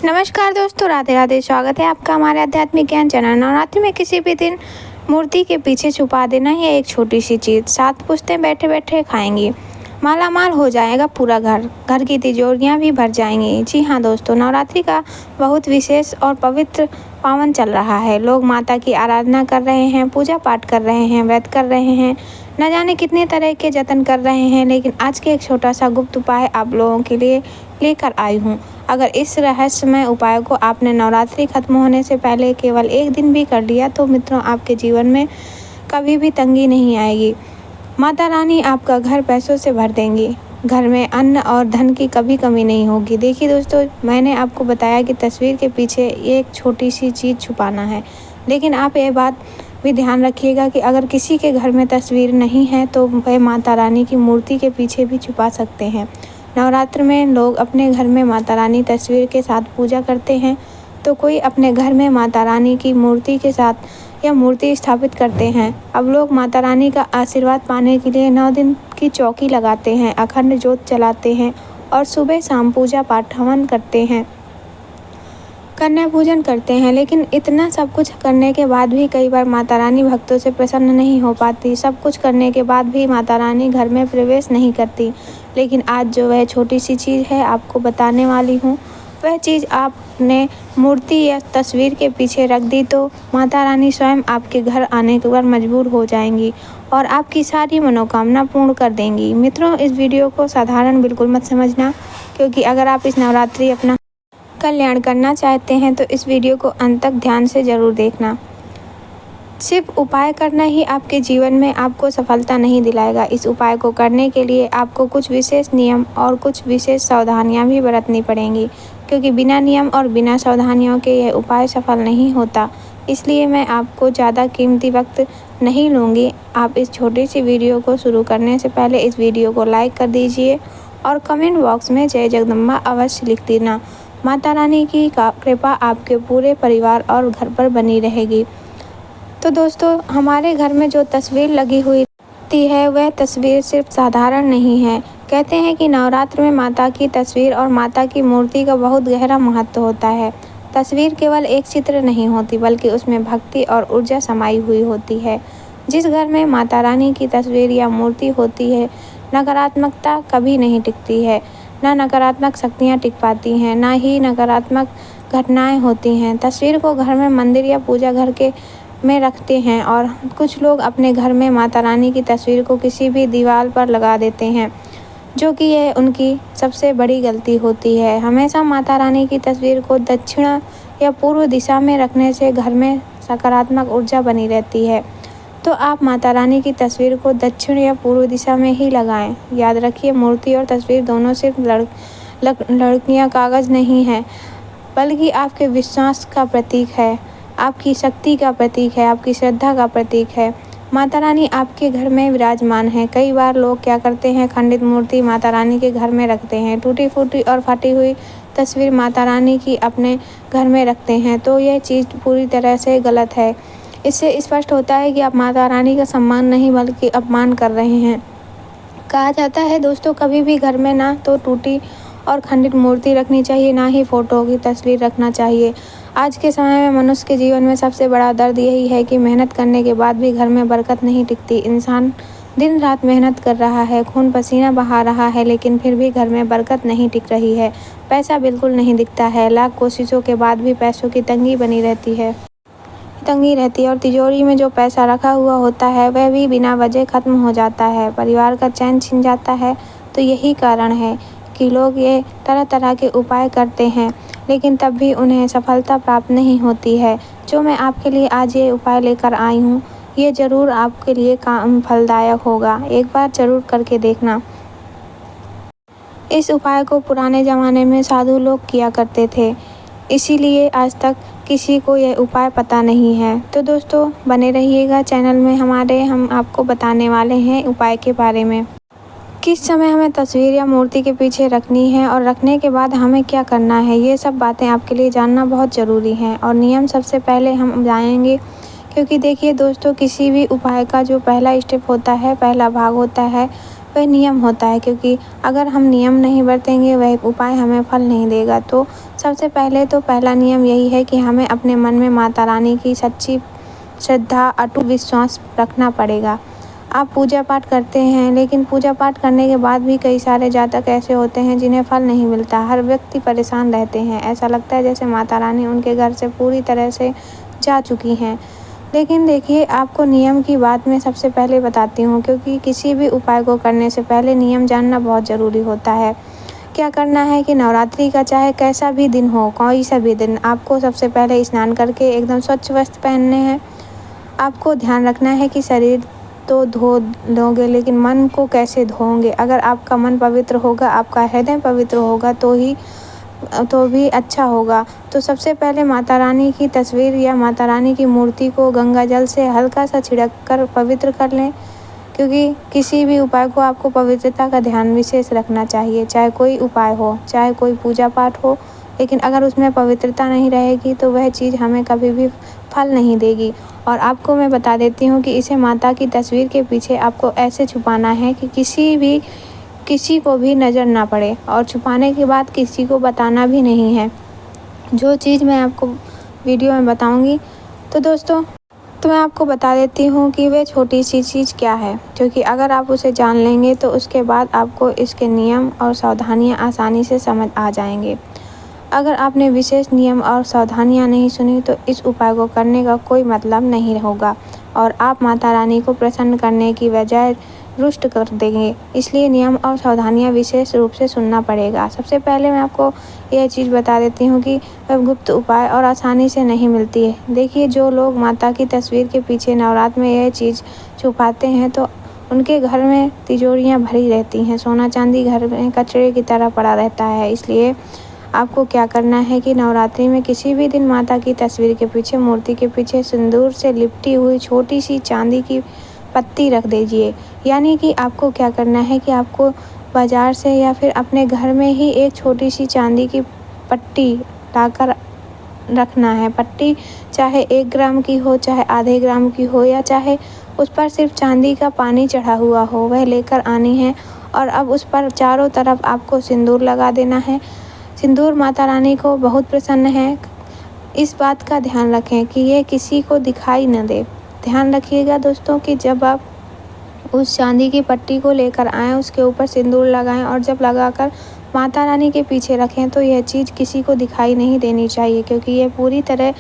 नमस्कार दोस्तों, राधे राधे। स्वागत है आपका हमारे आध्यात्मिक ज्ञान चैनल। नवरात्रि में किसी भी दिन मूर्ति के पीछे छुपा देना ही एक छोटी सी चीज़ 7 पुश्तें बैठे बैठे खाएंगी। माला माल हो जाएगा पूरा घर, घर की तिजोरियां भी भर जाएंगी। जी हाँ दोस्तों, नवरात्रि का बहुत विशेष और पवित्र पावन चल रहा है। लोग माता की आराधना कर रहे हैं, पूजा पाठ कर रहे हैं, व्रत कर रहे हैं, न जाने कितने तरह के जतन कर रहे हैं। लेकिन आज के एक छोटा सा गुप्त उपाय आप लोगों के लिए लेकर आई हूँ। अगर इस रहस्यमय उपाय को आपने नवरात्रि खत्म होने से पहले केवल एक दिन भी कर लिया तो मित्रों, आपके जीवन में कभी भी तंगी नहीं आएगी। माता रानी आपका घर पैसों से भर देंगी। घर में अन्न और धन की कभी कमी नहीं होगी। देखिए दोस्तों, मैंने आपको बताया कि तस्वीर के पीछे एक छोटी सी चीज़ छुपाना है, लेकिन आप ये बात भी ध्यान रखिएगा कि अगर किसी के घर में तस्वीर नहीं है तो वह माता रानी की मूर्ति के पीछे भी छुपा सकते हैं। नवरात्र में लोग अपने घर में माता रानी तस्वीर के साथ पूजा करते हैं, तो कोई अपने घर में माता रानी की मूर्ति के साथ या मूर्ति स्थापित करते हैं। अब लोग माता रानी का आशीर्वाद पाने के लिए 9 दिन की चौकी लगाते हैं, अखंड ज्योत जलाते हैं और सुबह शाम पूजा पाठ हवन करते हैं, कन्या पूजन करते हैं। लेकिन इतना सब कुछ करने के बाद भी कई बार माता रानी भक्तों से प्रसन्न नहीं हो पाती। सब कुछ करने के बाद भी माता रानी घर में प्रवेश नहीं करती। लेकिन आज जो वह छोटी सी चीज़ है आपको बताने वाली हूँ, वह चीज़ आपने मूर्ति या तस्वीर के पीछे रख दी तो माता रानी स्वयं आपके घर आने पर मजबूर हो जाएंगी और आपकी सारी मनोकामना पूर्ण कर देंगी। मित्रों, इस वीडियो को साधारण बिल्कुल मत समझना, क्योंकि अगर आप इस नवरात्रि अपना कल्याण करना चाहते हैं तो इस वीडियो को अंत तक ध्यान से ज़रूर देखना। सिर्फ उपाय करना ही आपके जीवन में आपको सफलता नहीं दिलाएगा। इस उपाय को करने के लिए आपको कुछ विशेष नियम और कुछ विशेष सावधानियां भी बरतनी पड़ेंगी, क्योंकि बिना नियम और बिना सावधानियों के यह उपाय सफल नहीं होता। इसलिए मैं आपको ज़्यादा कीमती वक्त नहीं लूँगी। आप इस छोटी सी वीडियो को शुरू करने से पहले इस वीडियो को लाइक कर दीजिए और कमेंट बॉक्स में जय जगदम्बा अवश्य लिख देना। माता रानी की कृपा आपके पूरे परिवार और घर पर बनी रहेगी। तो दोस्तों, हमारे घर में जो तस्वीर लगी हुई है वह तस्वीर सिर्फ साधारण नहीं है। कहते हैं कि नवरात्र में माता की तस्वीर और माता की मूर्ति का बहुत गहरा महत्व होता है। तस्वीर केवल एक चित्र नहीं होती, बल्कि उसमें भक्ति और ऊर्जा समाई हुई होती है। जिस घर में माता रानी की तस्वीर या मूर्ति होती है, नकारात्मकता कभी नहीं टिकती है। न नकारात्मक शक्तियाँ टिक पाती हैं, ना ही नकारात्मक घटनाएं होती हैं। तस्वीर को घर में मंदिर या पूजा घर के में रखते हैं और कुछ लोग अपने घर में माता रानी की तस्वीर को किसी भी दीवार पर लगा देते हैं, जो कि यह उनकी सबसे बड़ी गलती होती है। हमेशा माता रानी की तस्वीर को दक्षिण या पूर्व दिशा में रखने से घर में सकारात्मक ऊर्जा बनी रहती है। तो आप माता रानी की तस्वीर को दक्षिण या पूर्व दिशा में ही लगाएं। याद रखिए, मूर्ति और तस्वीर दोनों सिर्फ लड़कियां कागज़ नहीं है, बल्कि आपके विश्वास का प्रतीक है, आपकी शक्ति का प्रतीक है, आपकी श्रद्धा का प्रतीक है। माता रानी आपके घर में विराजमान है। कई बार लोग क्या करते हैं, खंडित मूर्ति माता रानी के घर में रखते हैं, टूटी फूटी और फटी हुई तस्वीर माता रानी की अपने घर में रखते हैं। तो यह चीज़ पूरी तरह से गलत है। इससे स्पष्ट होता है कि आप माता रानी का सम्मान नहीं बल्कि अपमान कर रहे हैं। कहा जाता है दोस्तों, कभी भी घर में ना तो टूटी और खंडित मूर्ति रखनी चाहिए, ना ही फोटो की तस्वीर रखना चाहिए। आज के समय में मनुष्य के जीवन में सबसे बड़ा दर्द यही है कि मेहनत करने के बाद भी घर में बरकत नहीं टिकती। इंसान दिन रात मेहनत कर रहा है, खून पसीना बहा रहा है, लेकिन फिर भी घर में बरकत नहीं टिक रही है। पैसा बिल्कुल नहीं दिखता है। लाख कोशिशों के बाद भी पैसों की तंगी बनी रहती है और तिजोरी में जो पैसा रखा हुआ होता है वह भी बिना वजह खत्म हो जाता है। परिवार का चैन छिन जाता है। तो यही कारण है कि लोग ये तरह तरह के उपाय करते हैं, लेकिन तब भी उन्हें सफलता प्राप्त नहीं होती है। जो मैं आपके लिए आज ये उपाय लेकर आई हूँ, ये ज़रूर आपके लिए काम फलदायक होगा। एक बार ज़रूर करके देखना। इस उपाय को पुराने ज़माने में साधु लोग किया करते थे, इसीलिए आज तक किसी को यह उपाय पता नहीं है। तो दोस्तों, बने रहिएगा चैनल में हमारे। हम आपको बताने वाले हैं उपाय के बारे में। किस समय हमें तस्वीर या मूर्ति के पीछे रखनी है और रखने के बाद हमें क्या करना है, ये सब बातें आपके लिए जानना बहुत ज़रूरी हैं। और नियम सबसे पहले हम जानेंगे, क्योंकि देखिए दोस्तों, किसी भी उपाय का जो पहला स्टेप होता है, पहला भाग होता है, वह नियम होता है, क्योंकि अगर हम नियम नहीं बरतेंगे वह उपाय हमें फल नहीं देगा। तो सबसे पहले तो पहला नियम यही है कि हमें अपने मन में माता रानी की सच्ची श्रद्धा, अटूट विश्वास रखना पड़ेगा। आप पूजा पाठ करते हैं, लेकिन पूजा पाठ करने के बाद भी कई सारे जातक ऐसे होते हैं जिन्हें फल नहीं मिलता। हर व्यक्ति परेशान रहते हैं, ऐसा लगता है जैसे माता रानी उनके घर से पूरी तरह से जा चुकी हैं। लेकिन देखिए, आपको नियम की बात मैं सबसे पहले बताती हूँ, क्योंकि किसी भी उपाय को करने से पहले नियम जानना बहुत ज़रूरी होता है। क्या करना है कि नवरात्रि का चाहे कैसा भी दिन हो, कोई सा भी दिन, आपको सबसे पहले स्नान करके एकदम स्वच्छ वस्त्र पहनने हैं। आपको ध्यान रखना है कि शरीर तो धो लोगे, लेकिन मन को कैसे धोओगे। अगर आपका मन पवित्र होगा, आपका हृदय पवित्र होगा तो भी अच्छा होगा। तो सबसे पहले माता रानी की तस्वीर या माता रानी की मूर्ति को गंगा जल से हल्का सा छिड़क कर पवित्र कर लें, क्योंकि किसी भी उपाय को आपको पवित्रता का ध्यान विशेष रखना चाहिए। चाहे कोई उपाय हो, चाहे कोई पूजा पाठ हो, लेकिन अगर उसमें पवित्रता नहीं रहेगी तो वह चीज़ हमें कभी भी फल नहीं देगी। और आपको मैं बता देती हूँ कि इसे माता की तस्वीर के पीछे आपको ऐसे छुपाना है कि किसी को भी नज़र ना पड़े, और छुपाने के बाद किसी को बताना भी नहीं है। जो चीज़ मैं आपको वीडियो में बताऊँगी, तो दोस्तों मैं आपको बता देती हूँ कि वह छोटी सी चीज़ क्या है, क्योंकि अगर आप उसे जान लेंगे तो उसके बाद आपको इसके नियम और सावधानियाँ आसानी से समझ आ जाएंगे। अगर आपने विशेष नियम और सावधानियाँ नहीं सुनी तो इस उपाय को करने का कोई मतलब नहीं होगा, और आप माता रानी को प्रसन्न करने की बजाय रुष्ट कर देंगे। इसलिए नियम और सावधानियाँ विशेष रूप से सुनना पड़ेगा। सबसे पहले मैं आपको यह चीज़ बता देती हूँ कि वह गुप्त उपाय और आसानी से नहीं मिलती है। देखिए, जो लोग माता की तस्वीर के पीछे नवरात्र में यह चीज़ छुपाते हैं तो उनके घर में तिजोरियाँ भरी रहती हैं, सोना चांदी घर में कचरे की तरह पड़ा रहता है। इसलिए आपको क्या करना है कि नवरात्रि में किसी भी दिन माता की तस्वीर के पीछे, मूर्ति के पीछे सिंदूर से लिपटी हुई छोटी सी चांदी की पत्ती रख दीजिए। यानी कि आपको क्या करना है कि आपको बाज़ार से या फिर अपने घर में ही एक छोटी सी चांदी की पट्टी लाकर रखना है। पट्टी चाहे 1 ग्राम की हो, चाहे आधे ग्राम की हो, या चाहे उस पर सिर्फ चांदी का पानी चढ़ा हुआ हो, वह लेकर आनी है। और अब उस पर चारों तरफ आपको सिंदूर लगा देना है। सिंदूर माता रानी को बहुत प्रसन्न है। इस बात का ध्यान रखें कि ये किसी को दिखाई न दे। ध्यान रखिएगा दोस्तों कि जब आप उस चांदी की पट्टी को लेकर आएँ, उसके ऊपर सिंदूर लगाएं, और जब लगाकर माता रानी के पीछे रखें तो यह चीज़ किसी को दिखाई नहीं देनी चाहिए, क्योंकि यह पूरी तरह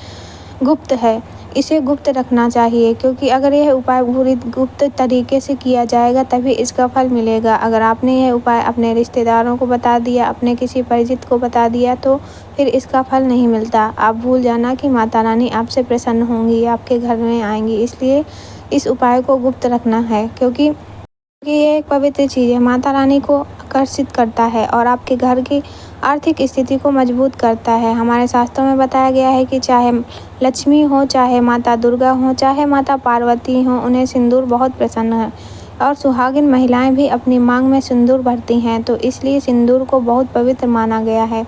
गुप्त है। इसे गुप्त रखना चाहिए, क्योंकि अगर यह उपाय पूरी गुप्त तरीके से किया जाएगा तभी इसका फल मिलेगा। अगर आपने यह उपाय अपने रिश्तेदारों को बता दिया, अपने किसी परिचित को बता दिया, तो फिर इसका फल नहीं मिलता। आप भूल जाना कि माता रानी आपसे प्रसन्न होंगी, आपके घर में आएंगी। इसलिए इस उपाय को गुप्त रखना है, क्योंकि ये एक पवित्र चीज़ है, माता रानी को आकर्षित करता है और आपके घर की आर्थिक स्थिति को मजबूत करता है। हमारे शास्त्रों में बताया गया है कि चाहे लक्ष्मी हो, चाहे माता दुर्गा हो, चाहे माता पार्वती हो, उन्हें सिंदूर बहुत प्रसन्न है। और सुहागिन महिलाएं भी अपनी मांग में सिंदूर भरती हैं, तो इसलिए सिंदूर को बहुत पवित्र माना गया है।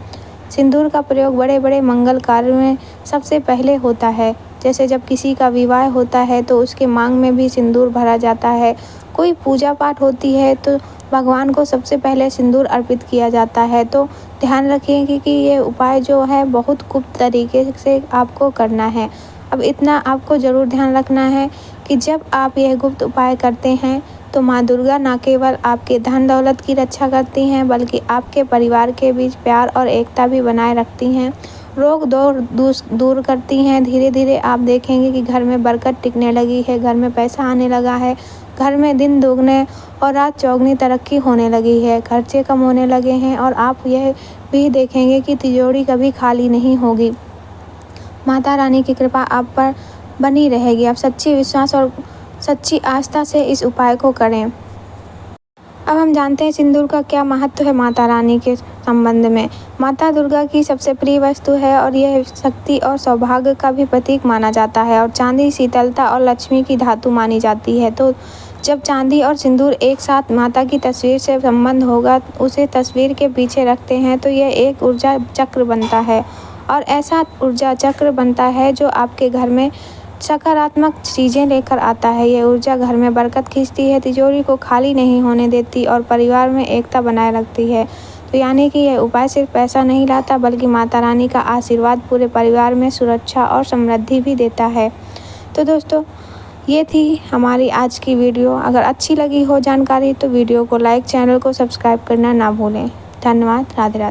सिंदूर का प्रयोग बड़े बड़े मंगल कार्य में सबसे पहले होता है। जैसे जब किसी का विवाह होता है तो उसके मांग में भी सिंदूर भरा जाता है। कोई पूजा पाठ होती है तो भगवान को सबसे पहले सिंदूर अर्पित किया जाता है। तो ध्यान रखिए कि ये उपाय जो है बहुत गुप्त तरीके से आपको करना है। अब इतना आपको ज़रूर ध्यान रखना है कि जब आप यह गुप्त उपाय करते हैं तो माँ दुर्गा न केवल आपके धन दौलत की रक्षा करती हैं, बल्कि आपके परिवार के बीच प्यार और एकता भी बनाए रखती हैं। रोग दूर करती हैं। धीरे धीरे आप देखेंगे कि घर में बरकत टिकने लगी है, घर में पैसा आने लगा है, घर में दिन दोगुने और रात चौगुनी तरक्की होने लगी है, खर्चे कम होने लगे हैं, और आप यह भी देखेंगे कि तिजोरी कभी खाली नहीं होगी। माता रानी की कृपा आप पर बनी रहेगी। आप सच्ची विश्वास और सच्ची आस्था से इस उपाय को करें। अब हम जानते हैं सिंदूर का क्या महत्व है माता रानी के संबंध में। माता दुर्गा की सबसे प्रिय वस्तु है और यह शक्ति और सौभाग्य का भी प्रतीक माना जाता है, और चांदी शीतलता और लक्ष्मी की धातु मानी जाती है। तो जब चांदी और सिंदूर एक साथ माता की तस्वीर से संबंध होगा, उसे तस्वीर के पीछे रखते हैं, तो यह एक ऊर्जा चक्र बनता है, और ऐसा ऊर्जा चक्र बनता है जो आपके घर में सकारात्मक चीज़ें लेकर आता है। ये ऊर्जा घर में बरकत खींचती है, तिजोरी को खाली नहीं होने देती और परिवार में एकता बनाए रखती है। तो यानी कि यह उपाय सिर्फ पैसा नहीं लाता, बल्कि माता रानी का आशीर्वाद पूरे परिवार में सुरक्षा और समृद्धि भी देता है। तो दोस्तों, ये थी हमारी आज की वीडियो। अगर अच्छी लगी हो जानकारी तो वीडियो को लाइक, चैनल को सब्सक्राइब करना ना भूलें। धन्यवाद। राधे राधे।